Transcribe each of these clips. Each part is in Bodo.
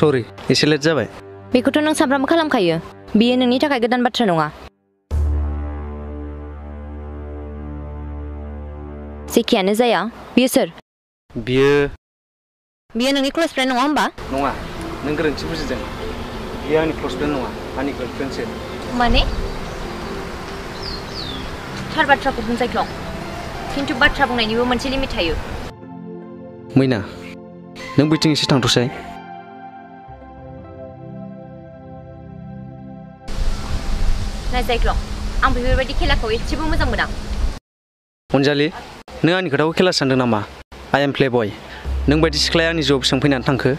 सरि एसे लेट जाबाय बेखौथ' नों सानफ्रामबो खालामखायो बियो नोंनि थाखाय गोदान बाथ्रा नङा जेखियानो जाया बियो सोर बियो नोंनि क्लोज फ्रेन्ड नङा होमबा नङा नों गोरोन्थि बुजिदों बियो आंनि क्लोज फ्रेन्ड नङा आंनि गार्लफ्रेन्डसो माने थार बाथ्राखौ बुं जायख्लं खिन्थु बाथ्रा बुंनायनिबो मोनसे लिमिट थायो मैना नों बैथिं एसे थांथ'साय नाय जायख्लं आं बेफोरबायदि खेलाखौ एसेबो मोजां मोना अनजालि नों आंनि खोथाखौ खेला सानदों नामा आइ एम प्ले बय नों बायदि सिख्लाया आंनि जिउआव बेसेबां फैनानै थांखो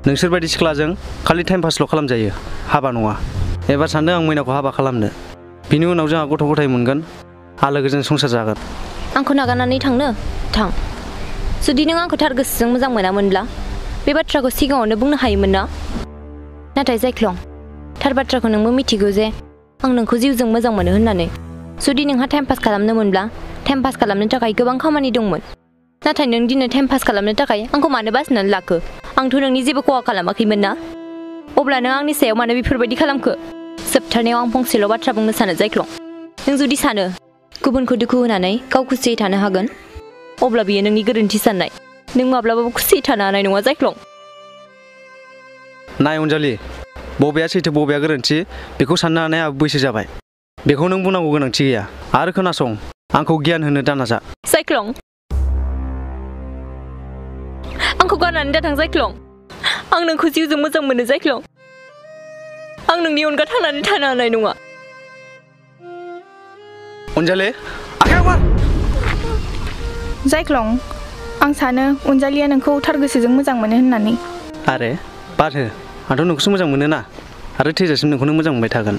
नोंसोर बायदि सिख्लाजों खालि टाइम पासल' खालामजायो हाबा नङा एबार सानदों आं मैनाखौ हाबा खालामनो बिनि उनाव जोंहा गथ' गथाय मोनगोन आलोगोजों संसार जागोन आंखौ नागारनानै थांनो थां जुदि नों आंखौ थार गोसोजों मोजां मोनामोनब्ला बे बाथ्राखौ सिगाङावनो बुंनो हायोमोन ना नाथाय जायख्लं थार बाथ्राखौ नोंबो मिथिगौ जे आं नोंखौ जिउजों मोजां मोनो होननानै जुदि नोंहा टाइम पास खालामनो मोनब्ला टाइम पास खालामनो थाखाय गोबां खामानि दंमोन नाथाय नों दिनै टाइम पास खालामनो थाखाय आंखौ मानो बासिनानै लाखो आंथ' नोंनि जेबो खहा खालामाखैमोन ना अब्ला नों आंनि सायाव मानो बेफोरबायदि खालामखो जोबथारनायाव आं फंसेल' बाथ्रा बुंनो सानो जायख्लं नों जुदि सानो गुबुनखौ दुखु होनानै गाव खुसियै थानो हागोन अब्ला बियो नोंनि गोरोन्थि साननाय नों माब्लाबाबो खुसियै थानो हानाय नङा जायख्लं नाय अनजालि बबेया सैथो बबेया गोरोन्थि बेखौ साननो हानाया बैसो जाबाय बेखौ नों बुंनांगौ गोनांथि गैया आरो खोनासं आंखौ गियान होनो दानाजा जायख्लं आंखौ गारनानै दाथां जायख्लं आं नोंखौ जिउजों मोजां मोनो जायख्लं आं नोंनि अनगा थांनानै थानो हानाय नङा अनजालि आखायाव गार जायख्लं आं सानो अनजालिया नोंखौ थार गोसोजों मोजां मोनो होननानै आरे बार हो आंथ' नोंखौसो मोजां मोनो ना आरो थैजासिम नोंखौनो मोजां मोनबाय थागोन